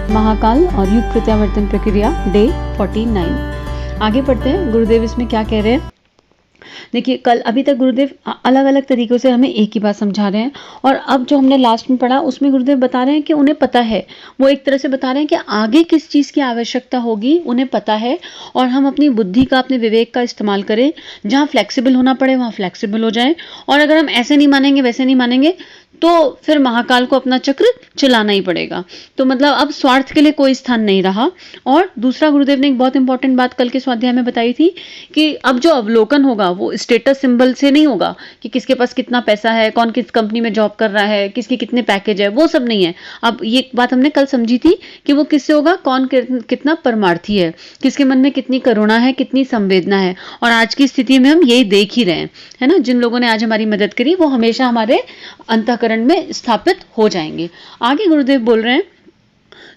महाकाल और युग प्रत्यावर्तन प्रक्रिया डे 49। आगे पढ़ते हैं गुरुदेव इसमें क्या कह रहे हैं। देखिए, कल अभी तक गुरुदेव अलग अलग तरीकों से हमें एक ही बात समझा रहे हैं, और अब जो हमने लास्ट में पढ़ा उसमें गुरुदेव बता रहे हैं कि उन्हें पता है, वो एक तरह से बता रहे हैं कि आगे किस चीज़ की आवश्यकता होगी उन्हें पता है, और हम अपनी बुद्धि का, अपने विवेक का इस्तेमाल करें। जहाँ फ्लेक्सिबल होना पड़े वहाँ फ्लेक्सिबल हो जाएं, और अगर हम ऐसे नहीं मानेंगे, वैसे नहीं मानेंगे, तो फिर महाकाल को अपना चक्र चलाना ही पड़ेगा। तो मतलब अब स्वार्थ के लिए कोई स्थान नहीं रहा। और दूसरा, गुरुदेव ने एक बहुत इंपॉर्टेंट बात कल के स्वाध्याय में बताई थी कि अब जो अवलोकन होगा वो स्टेटस सिंबल से नहीं होगा कि किसके पास कितना पैसा है, कौन किस कंपनी में जॉब कर रहा है, किसके कितने पैकेज है, वो सब नहीं है। अब ये बात हमने कल समझी थी कि वो किससे होगा, कौन कितना परमार्थी है, किसके मन में कितनी करुणा है, कितनी संवेदना है। और आज की स्थिति में हम यही देख ही रहे हैं, है ना। जिन लोगों ने आज हमारी मदद करी वो हमेशा हमारे अंतःकरण में स्थापित हो जाएंगे। आगे गुरुदेव बोल रहे हैं,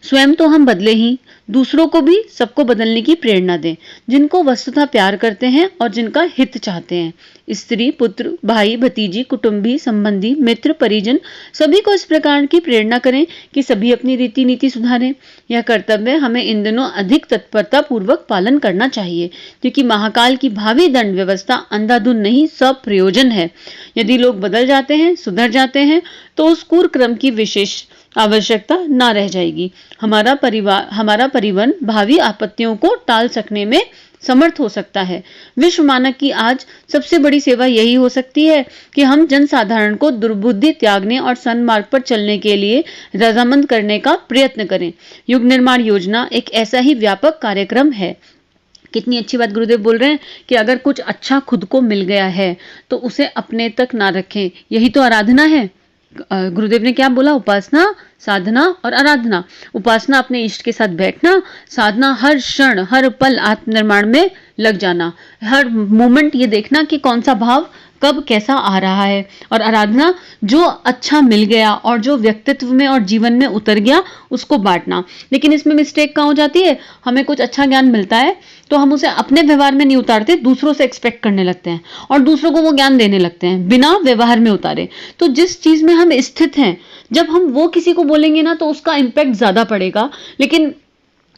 स्वयं तो हम बदले ही, दूसरों को भी सबको बदलने की प्रेरणा दें, जिनको वस्तुतः प्यार करते हैं और जिनका हित चाहते हैं। स्त्री, पुत्र, भाई, भतीजी, कुटुंबी, संबंधी, मित्र, परिजन, सभी को इस प्रकार की प्रेरणा करें कि सभी अपनी रीति नीति सुधारें। यह कर्तव्य हमें इन दिनों अधिक तत्परता पूर्वक पालन करना चाहिए, क्योंकि महाकाल की भावी दंड व्यवस्था अंधाधुन नहीं, सब प्रयोजन है। यदि लोग बदल जाते हैं, सुधर जाते हैं, तो उस क्रूर क्रम की विशेष आवश्यकता ना रह जाएगी। हमारा परिवन भावी आपत्तियों को टाल सकने में समर्थ हो सकता है। विश्व मानक की आज सबसे बड़ी सेवा यही हो सकती है कि हम जनसाधारण को दुर्बुद्धि त्यागने और सन्मार्ग पर चलने के लिए रजामंद करने का प्रयत्न करें। युग निर्माण योजना एक ऐसा ही व्यापक कार्यक्रम है। कितनी अच्छी बात गुरुदेव बोल रहे हैं कि अगर कुछ अच्छा खुद को मिल गया है तो उसे अपने तक ना रखें। यही तो आराधना है। गुरुदेव ने क्या बोला, उपासना, साधना और आराधना। उपासना अपने इष्ट के साथ बैठना, साधना हर क्षण हर पल आत्मनिर्माण में लग जाना, हर मोमेंट ये देखना कि कौन सा भाव कब कैसा आ रहा है, और आराधना जो अच्छा मिल गया और जो व्यक्तित्व में और जीवन में उतर गया उसको बांटना। लेकिन इसमें मिस्टेक कहाँ हो जाती है, हमें कुछ अच्छा ज्ञान मिलता है तो हम उसे अपने व्यवहार में नहीं उतारते, दूसरों से एक्सपेक्ट करने लगते हैं और दूसरों को वो ज्ञान देने लगते हैं बिना व्यवहार में उतारे। तो जिस चीज में हम स्थित हैं, जब हम वो किसी को बोलेंगे ना तो उसका इम्पैक्ट ज्यादा पड़ेगा। लेकिन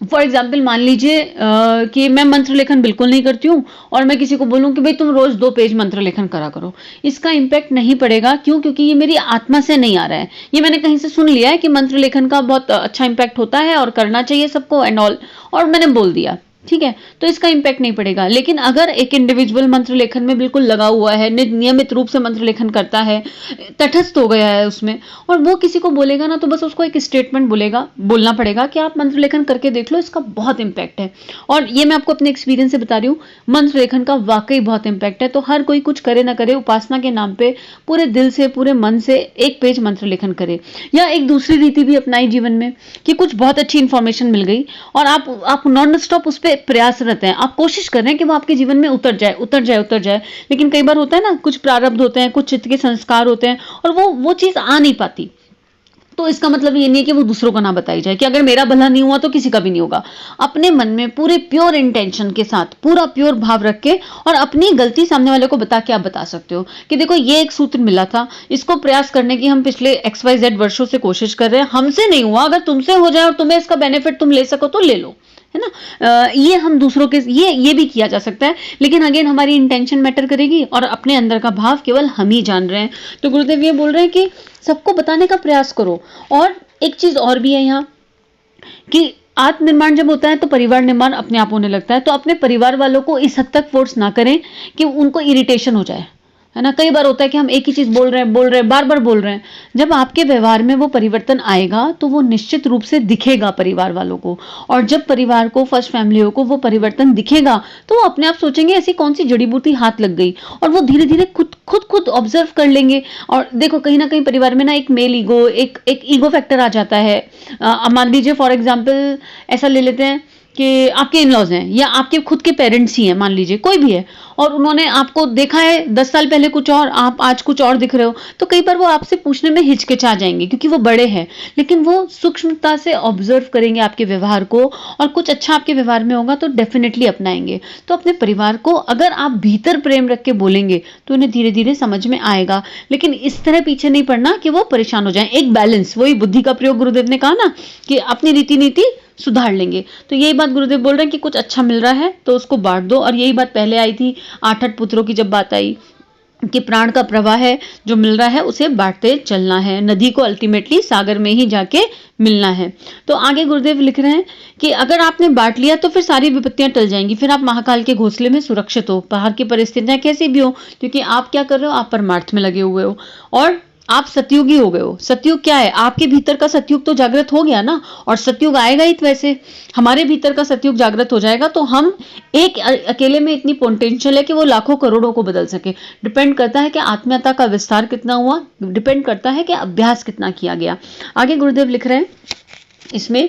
फॉर एग्जाम्पल मान लीजिए कि मैं मंत्र लेखन बिल्कुल नहीं करती हूँ और मैं किसी को बोलूँ कि भाई तुम रोज 2 पेज मंत्र लेखन करा करो, इसका इम्पैक्ट नहीं पड़ेगा। क्यों? क्योंकि ये मेरी आत्मा से नहीं आ रहा है। ये मैंने कहीं से सुन लिया है कि मंत्र लेखन का बहुत अच्छा इम्पैक्ट होता है और करना चाहिए सबको एंड ऑल, और मैंने बोल दिया, ठीक है, तो इसका इम्पैक्ट नहीं पड़ेगा। लेकिन अगर एक इंडिविजुअल मंत्र लेखन में बिल्कुल लगा हुआ है, नियमित रूप से मंत्र लेखन करता है, तटस्थ हो गया है उसमें, और वो किसी को बोलेगा ना तो बस उसको एक स्टेटमेंट बोलना पड़ेगा कि आप मंत्र लेखन करके देख लो, इसका बहुत इम्पैक्ट है। और ये मैं आपको अपने एक्सपीरियंस से बता रही हूँ, मंत्र लेखन का वाकई बहुत इम्पैक्ट है। तो हर कोई कुछ करे ना करे, उपासना के नाम पे पूरे दिल से, पूरे मन से 1 पेज मंत्र लेखन करे। या एक दूसरी रीति भी अपनाई जीवन में कि कुछ बहुत अच्छी इंफॉर्मेशन मिल गई और आप नॉन स्टॉप उस पर प्रयासरत हैं, आप कोशिश कर रहे हैं कि वो आपके जीवन में उतर जाए। लेकिन कई बार होता है ना, कुछ प्रारब्ध होते हैं, कुछ चित्त के संस्कार होते हैं और वो चीज आ नहीं पाती। तो इसका मतलब ये नहीं है कि वो दूसरों को ना बताई जाए कि अगर मेरा भला नहीं हुआ तो किसी का भी नहीं होगा। अपने मन में पूरे प्योर इंटेंशन के साथ, पूरा प्योर भाव रख के और अपनी गलती सामने वाले को बता के आप बता सकते हो कि देखो ये एक सूत्र मिला था, इसको प्रयास करने की हम पिछले XYZ वर्षों से कोशिश कर रहे हैं, हमसे नहीं हुआ, अगर तुमसे हो जाए और तुम्हें इसका बेनिफिट तुम ले सको तो ले लो, है ना। ये हम दूसरों के ये भी किया जा सकता है। लेकिन अगेन हमारी इंटेंशन मैटर करेगी और अपने अंदर का भाव केवल हम ही जान रहे हैं। तो गुरुदेव ये बोल रहे हैं कि सबको बताने का प्रयास करो। और एक चीज और भी है यहाँ कि आत्मनिर्माण जब होता है तो परिवार निर्माण अपने आप होने लगता है। तो अपने परिवार वालों को इस हद तक फोर्स ना करें कि उनको इरिटेशन हो जाए, है ना। कई बार होता है कि हम एक ही चीज बोल रहे हैं, बार बार बोल रहे हैं। जब आपके व्यवहार में वो परिवर्तन आएगा तो वो निश्चित रूप से दिखेगा परिवार वालों को, और जब परिवार को, फर्स्ट फैमिलियों को वो परिवर्तन दिखेगा तो वो अपने आप सोचेंगे ऐसी कौन सी जड़ी बूटी हाथ लग गई, और वो धीरे धीरे खुद ऑब्जर्व कर लेंगे। और देखो कहीं ना कहीं परिवार में ना एक मेल ईगो, एक ईगो फैक्टर आ जाता है। मान लीजिए फॉर एग्जाम्पल ऐसा ले लेते हैं कि आपके इन-लॉज़ हैं या आपके खुद के पेरेंट्स ही हैं, मान लीजिए कोई भी है, और उन्होंने आपको देखा है 10 साल पहले कुछ और, आप आज कुछ और दिख रहे हो, तो कई बार वो आपसे पूछने में हिचकिचा जाएँगे क्योंकि वो बड़े हैं। लेकिन वो सूक्ष्मता से ऑब्ज़र्व करेंगे आपके व्यवहार को, और कुछ अच्छा आपके व्यवहार में होगा तो डेफ़िनिटली अपनाएँगे। तो अपने परिवार को अगर आप भीतर प्रेम रख के बोलेंगे, तो उन्हें धीरे-धीरे समझ में आएगा। लेकिन इस तरह पीछे नहीं पड़ना कि वो परेशान हो जाएँ। एक बैलेंस, वही बुद्धि का प्रयोग गुरुदेव ने कहा ना कि अपनी रीति-नीति सुधार लेंगे। तो यही बात गुरुदेव बोल रहे हैं कि कुछ अच्छा मिल रहा है तो उसको बाँट दो, और यही बात पहले आई थी 8-8 पुत्रों की जब बात आई कि प्राण का प्रवाह है, जो मिल रहा है उसे बाँटते चलना है। नदी को अल्टीमेटली सागर में ही जाके मिलना है। तो आगे गुरुदेव लिख रहे हैं कि अगर आपने बाँट लिया तो फिर सारी विपत्तियाँ टल जाएँगी, फिर आप महाकाल के घोंसले में सुरक्षित हो, बाहर की परिस्थितियाँ कैसी भी हो, क्योंकि आप क्या कर रहे हो, आप परमार्थ में लगे हुए हो और आप सतयुगी हो गए हो। सतयुग क्या है? आपके भीतर का सतयुग तो जागृत हो गया ना, और सतयुग आएगा ही। तो वैसे हमारे भीतर का सतयुग जागृत हो जाएगा तो हम एक अकेले में इतनी पोटेंशियल है कि वो लाखों करोड़ों को बदल सके। डिपेंड करता है कि आत्मीयता का विस्तार कितना हुआ, डिपेंड करता है कि अभ्यास कितना किया गया। आगे गुरुदेव लिख रहे हैं इसमें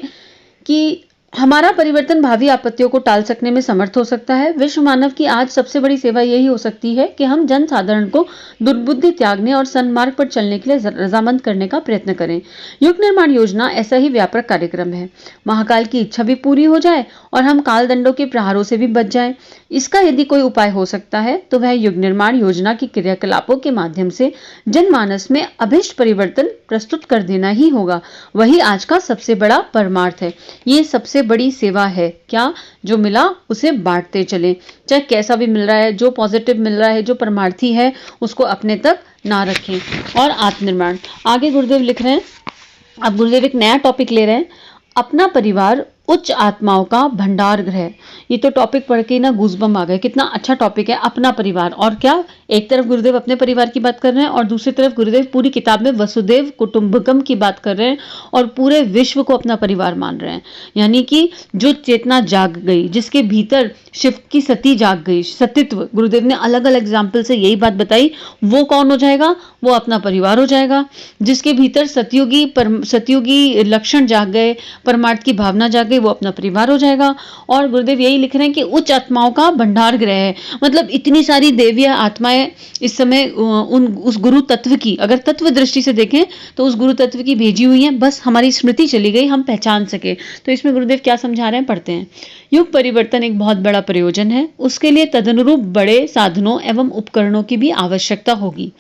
कि हमारा परिवर्तन भावी आपत्तियों को टाल सकने में समर्थ हो सकता है। विश्व मानव की आज सबसे बड़ी सेवा यही हो सकती है कि हम जन साधारण को दुर्बुद्धि त्यागने और सन्मार्ग पर चलने के लिए रजामंद करने का प्रयत्न करें। युग निर्माण योजना ऐसा ही व्यापक कार्यक्रम है। महाकाल की इच्छा भी पूरी हो जाए और हम काल दंडों के प्रहारों से भी बच जाएं। इसका यदि कोई उपाय हो सकता है तो वह युग निर्माण योजना की क्रियाकलापों के माध्यम से जनमानस में अभिष्ट परिवर्तन प्रस्तुत कर देना ही होगा। वही आज का सबसे बड़ा परमार्थ है। ये सबसे बड़ी सेवा है। क्या? जो मिला उसे बांटते चलें, चाहे कैसा भी मिल रहा है, जो पॉजिटिव मिल रहा है, जो परमार्थी है, उसको अपने तक ना रखें। और आत्मनिर्माण, आगे गुरुदेव लिख रहे हैं, अब गुरुदेव एक नया टॉपिक ले रहे हैं, अपना परिवार उच्च आत्माओं का भंडार गृह। ये तो टॉपिक पढ़ के ना गूज़बम्प आ गए, कितना अच्छा टॉपिक है अपना परिवार। और क्या, एक तरफ गुरुदेव अपने परिवार की बात कर रहे हैं और दूसरी तरफ गुरुदेव पूरी किताब में वसुदेव कुटुंबकम की बात कर रहे हैं और पूरे विश्व को अपना परिवार मान रहे हैं। यानी कि जो चेतना जाग गई, जिसके भीतर शिव की सती जाग गई, सतीत्व, गुरुदेव ने अलग अलग एग्जाम्पल से यही बात बताई, वो कौन हो जाएगा? वो अपना परिवार हो जाएगा। जिसके भीतर सतयुगी लक्षण जाग गए, परमार्थ की भावना जाग गई, वो अपना परिवार हो जाएगा। और गुरुदेव यही लिख रहे हैं कि उच्च आत्माओं का भंडार गृह है। मतलब इतनी सारी देवीय आत्माएं इस समय उस गुरु तत्व की, अगर तत्व दृष्टि से देखें तो उस गुरु तत्व की भेजी हुई हैं, बस हमारी स्मृति चली गई, हम पहचान सके। तो इसमें गुरुदेव क्या समझा रहे हैं, पढ़ते हैं। युग परिवर्तन एक बहुत बड़ा प्रयोजन है। उसके लिए तदनुरूप बड़े साधनों एवं उपकरणों की भी आवश्यकता होगी।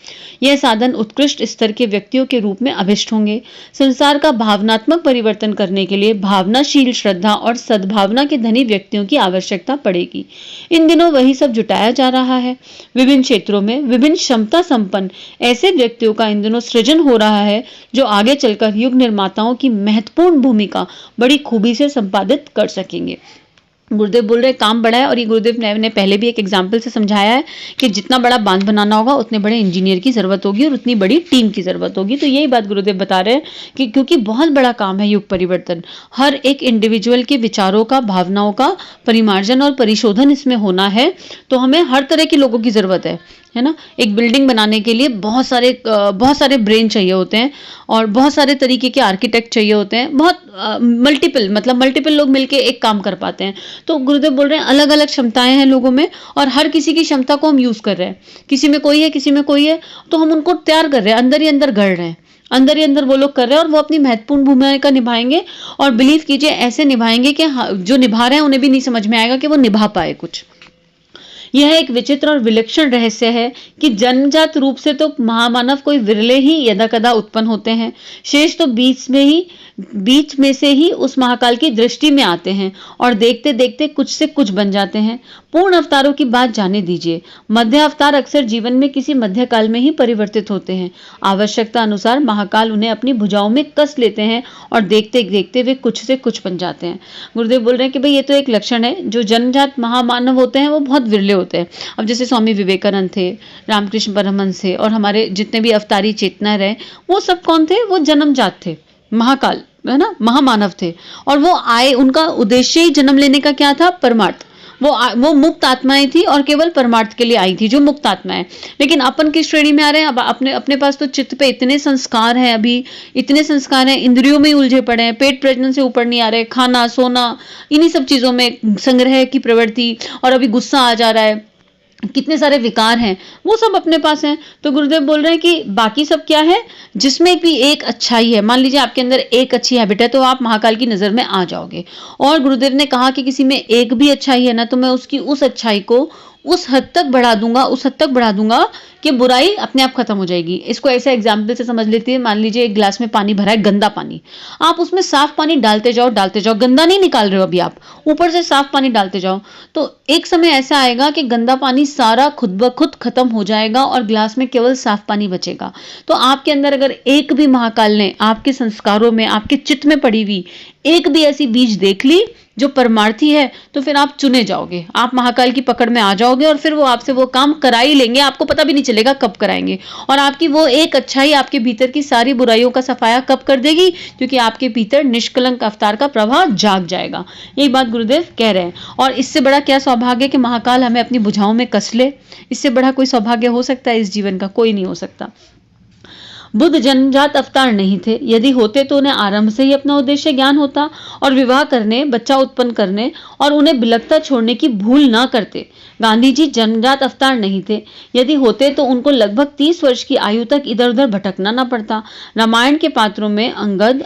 यह साधन उत्कृष्ट स्तर के व्यक्तियों के रूप में अभिष्ट होंगे। संसार का भावनात्मक परिवर्तन करने के लिए भावनाशील, श्रद्धा और सद्भावना के धनी व्यक्तियों की आवश्यकता पड़ेगी। इन दिनों वही सब जुटाया जा रहा है। विभिन्न क्षेत्रों में विभिन्न क्षमता संपन्न ऐसे व्यक्तियों का इन दिनों सृजन हो रहा है जो आगे चलकर युग निर्माताओं की महत्वपूर्ण भूमिका बड़ी खूबी से संपादित कर सकेंगे। गुरुदेव बोल रहे काम बड़ा है, और ये गुरुदेव ने पहले भी एक एग्जाम्पल से समझाया है कि जितना बड़ा बांध बनाना होगा उतने बड़े इंजीनियर की जरूरत होगी और उतनी बड़ी टीम की जरूरत होगी। तो यही बात गुरुदेव बता रहे हैं कि क्योंकि बहुत बड़ा काम है युग परिवर्तन, हर एक इंडिविजुअल के विचारों का, भावनाओं का परिमार्जन और परिशोधन इसमें होना है। तो हमें हर तरह के लोगों की जरूरत है ना। एक बिल्डिंग बनाने के लिए बहुत सारे ब्रेन चाहिए होते हैं और बहुत सारे तरीके के आर्किटेक्ट चाहिए होते हैं। बहुत मल्टीपल लोग मिलके एक काम कर पाते हैं। तो गुरुदेव बोल रहे हैं अलग अलग क्षमताएं हैं लोगों में, और हर किसी की क्षमता को हम यूज कर रहे हैं। किसी में कोई है, किसी में कोई है, तो हम उनको तैयार कर रहे हैं, अंदर ही अंदर गढ़ रहे हैं, अंदर ही अंदर वो लोग कर रहे हैं और वो अपनी महत्वपूर्ण भूमिका निभाएंगे। और बिलीव कीजिए ऐसे निभाएंगे कि जो निभा रहे हैं उन्हें भी नहीं समझ में आएगा कि वो निभा पाए कुछ। यह एक विचित्र और विलक्षण रहस्य है कि जन्मजात रूप से तो महामानव कोई विरले ही यदा कदा उत्पन्न होते हैं। शेष तो बीच में से ही उस महाकाल की दृष्टि में आते हैं और देखते देखते कुछ से कुछ बन जाते हैं। पूर्ण अवतारों की बात जाने दीजिए। मध्य अवतार अक्सर जीवन में किसी मध्य काल में ही परिवर्तित होते हैं। आवश्यकता अनुसार महाकाल उन्हें अपनी भुजाओं में कस लेते हैं और देखते देखते वे कुछ से कुछ बन जाते हैं। गुरुदेव बोल रहे हैं कि भाई ये तो एक लक्षण है, जो जन्मजात महामानव होते हैं वो बहुत विरले होते हैं। अब जैसे स्वामी विवेकानंद थे, रामकृष्ण परमहंस थे, और हमारे जितने भी अवतारी चेतना रहे, वो सब कौन थे? वो जन्मजात थे, महाकाल है ना, महामानव थे। और वो आए, उनका उद्देश्य ही जन्म लेने का क्या था? परमार्थ। वो मुक्त आत्माएं थी और केवल परमार्थ के लिए आई थी, जो मुक्त आत्माएं। लेकिन अपन किस श्रेणी में आ रहे हैं? अब अपने अपने पास तो चित्त पे इतने संस्कार हैं, अभी इतने संस्कार हैं, इंद्रियों में ही उलझे पड़े हैं, पेट प्रजनन से ऊपर नहीं आ रहे, खाना सोना इन्हीं सब चीजों में संग्रह की प्रवृत्ति, और अभी गुस्सा आ जा रहा है, कितने सारे विकार हैं, वो सब अपने पास हैं। तो गुरुदेव बोल रहे हैं कि बाकी सब क्या है, जिसमें भी एक अच्छाई है, मान लीजिए आपके अंदर एक अच्छी हैबिट है, तो आप महाकाल की नजर में आ जाओगे। और गुरुदेव ने कहा कि किसी में एक भी अच्छाई है ना, तो मैं उसकी उस अच्छाई को उस हद तक बढ़ा दूंगा, उस हद तक बढ़ा दूंगा कि बुराई अपने आप खत्म हो जाएगी। इसको ऐसे एग्जाम्पल से समझ लेते हैं, मान लीजिए एक गिलास में पानी भरा है, गंदा पानी, आप उसमें साफ पानी डालते जाओ, गंदा नहीं निकाल रहे हो अभी आप, ऊपर से साफ पानी डालते जाओ, तो एक समय ऐसा आएगा कि गंदा पानी सारा खुद ब खुद खत्म हो जाएगा और गिलास में केवल साफ पानी बचेगा। तो आपके अंदर अगर एक भी महाकाल ने आपके संस्कारों में, आपके चित्त में पड़ी हुई एक भी ऐसी बीज देख ली जो परमार्थी है, तो फिर आप चुने जाओगे, आप महाकाल की पकड़ में आ जाओगे, और फिर वो आपसे वो काम करा ही लेंगे, आपको पता भी नहीं चलेगा कब कराएंगे। और आपकी वो एक अच्छाई आपके भीतर की सारी बुराइयों का सफाया कब कर देगी? क्योंकि आपके भीतर निष्कलंक अवतार का प्रभाव जाग जाएगा। यही बात गुरुदेव कह रहे हैं। और इससे बड़ा क्या सौभाग्य कि महाकाल हमें अपनी भुजाओं में कस ले। इससे बड़ा कोई सौभाग्य हो सकता है इस जीवन का? कोई नहीं हो सकता। बुद्ध जन्मजात अवतार नहीं थे, यदि होते तो उन्हें आरंभ से ही अपना उद्देश्य ज्ञान होता और विवाह करने, बच्चा उत्पन्न करने और उन्हें बिलखता छोड़ने की भूल ना करते। गांधी जी जन्मजात अवतार नहीं थे, यदि होते तो उनको लगभग 30 वर्ष की आयु तक इधर उधर भटकना ना पड़ता। रामायण के पात्रों में अंगद,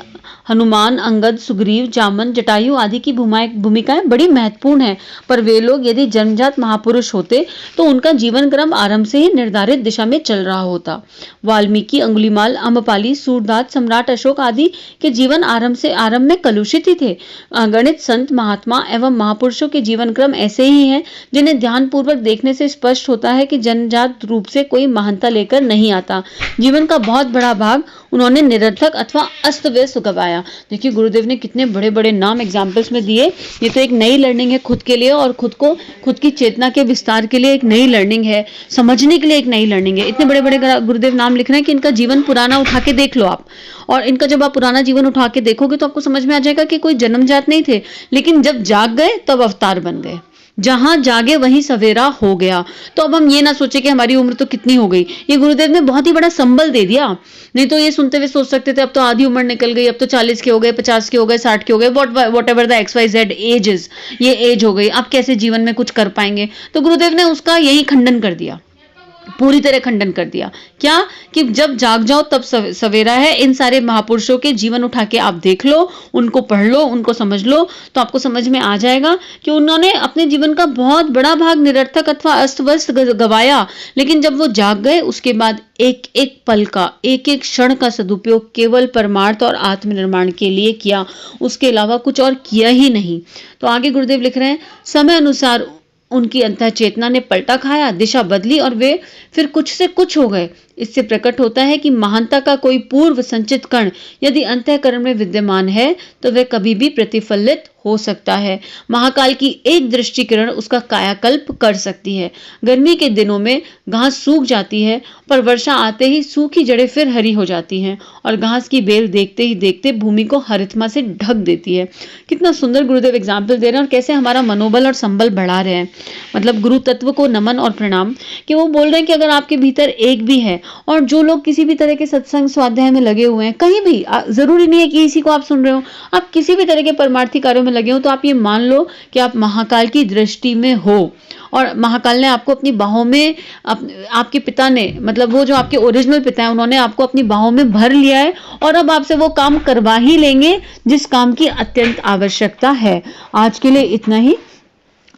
हनुमान, अंगद, सुग्रीव, जामन, जटायु आदि की भूमिकाएं बड़ी महत्वपूर्ण है, पर वे लोग यदि जन्मजात महापुरुष होते तो उनका जीवन क्रम आरंभ से ही निर्धारित दिशा में चल रहा होता। वाल्मीकि, अंगुलीमाल, अम्बपाली, सूरदास, सम्राट अशोक आदि के जीवन आरंभ में कलुषित ही थे। गणित संत, महात्मा एवं महापुरुषों के जीवन क्रम ऐसे ही हैं, जिन्हें ध्यानपूर्वक देखने से स्पष्ट होता है कि जन्मजात रूप से कोई महानता लेकर नहीं आता। जीवन का बहुत बड़ा भाग उन्होंने निरर्थक अथवा अस्त व्यस्त गवाया। देखिए गुरुदेव ने कितने बड़े बड़े नाम एग्जाम्पल्स में दिए। ये तो एक नई लर्निंग है खुद के लिए, और खुद की चेतना के विस्तार के लिए एक नई लर्निंग है, समझने के लिए एक नई लर्निंग है। इतने बड़े बड़े गुरुदेव नाम लिख रहे हैं कि इनका जीवन पुराना उठा के देख लो आप, और इनका जब आप पुराना जीवन उठा के देखोगे तो आपको समझ में आ जाएगा कि कोई जन्मजात नहीं थे, लेकिन जब जाग गए तब अवतार बन गए। जहां जागे वहीं सवेरा हो गया। तो अब हम ये ना सोचे कि हमारी उम्र तो कितनी हो गई, ये गुरुदेव ने बहुत ही बड़ा संबल दे दिया। नहीं तो ये सुनते हुए सोच सकते थे अब तो आधी उम्र निकल गई, अब तो 40 के हो गए, 50 के हो गए, 60 के हो गए, whatever the XYZ ages, ये एज हो गई, अब कैसे जीवन में कुछ कर पाएंगे? तो गुरुदेव ने उसका यही खंडन कर दिया, पूरी तरह खंडन कर दिया। क्या कि जब जाग जाओ तब सवेरा है। इन सारे महापुरुषों के जीवन उठा के आप देख लो, उनको पढ़ लो, उनको समझ लो, तो आपको समझ में आ जाएगा कि उन्होंने अपने जीवन का बहुत बड़ा भाग निरर्थक अथवा अस्त व्यस्त गवाया, लेकिन जब वो जाग गए उसके बाद एक एक पल का, एक एक क्षण का सदुपयोग केवल परमार्थ और आत्मनिर्माण के लिए किया, उसके अलावा कुछ और किया ही नहीं। तो आगे गुरुदेव लिख रहे हैं, समय अनुसार उनकी अंतः चेतना ने पलटा खाया, दिशा बदली और वे फिर कुछ से कुछ हो गए। इससे प्रकट होता है कि महानता का कोई पूर्व संचित कण यदि अंतःकरण में विद्यमान है तो वह कभी भी प्रतिफलित हो सकता है। महाकाल की एक दृष्टि किरण उसका कायाकल्प कर सकती है। गर्मी के दिनों में घास सूख जाती है, पर वर्षा आते ही सूखी जड़ें फिर हरी हो जाती हैं और घास की बेल देखते ही देखते भूमि को हरितमा से ढक देती है। कितना सुंदर गुरुदेव एग्जाम्पल दे रहे हैं और कैसे हमारा मनोबल और संबल बढ़ा रहे हैं। मतलब गुरु तत्व को नमन और प्रणाम कि वो बोल रहे हैं कि अगर आपके भीतर एक भी है, और जो लोग किसी भी तरह के सत्संग स्वाध्याय में लगे हुए हैं, कहीं भी, जरूरी नहीं है कि इसी को आप सुन रहे हो, आप किसी भी तरह के परमार्थी कार्यों में लगे हो, तो आप ये मान लो कि आप महाकाल की दृष्टि में हो और महाकाल ने आपको अपनी बाहों में, आपके पिता ने, मतलब वो जो आपके ओरिजिनल पिता हैं, उन्होंने आपको अपनी बाहों में भर लिया है और अब आपसे वो काम करवा ही लेंगे जिस काम की अत्यंत आवश्यकता है। आज के लिए इतना ही,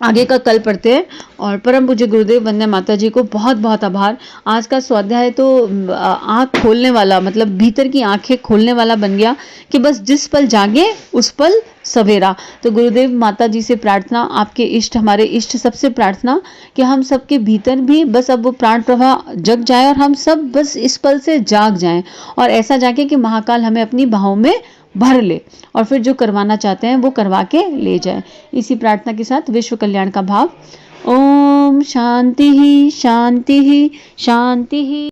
आगे का कल पढ़ते हैं। और परम पूज्य गुरुदेव वंदना माता जी को बहुत बहुत आभार। आज का स्वाध्याय तो आँख खोलने वाला, मतलब भीतर की आंखें खोलने वाला बन गया कि बस जिस पल जागे उस पल सवेरा। तो गुरुदेव माता जी से प्रार्थना, आपके इष्ट, हमारे इष्ट सबसे प्रार्थना कि हम सबके भीतर भी बस अब वो प्राण प्रवाह जग जाए और हम सब बस इस पल से जाग जाएं और ऐसा जागे कि महाकाल हमें अपनी बाहों में भर ले और फिर जो करवाना चाहते हैं वो करवा के ले जाए। इसी प्रार्थना के साथ विश्व कल्याण का भाव। ओम शांति ही शांति ही शांति ही।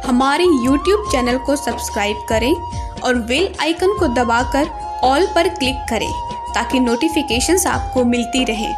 हमारे YouTube चैनल को सब्सक्राइब करें और बेल आइकन को दबाकर ऑल पर क्लिक करें ताकि नोटिफिकेशंस आपको मिलती रहे।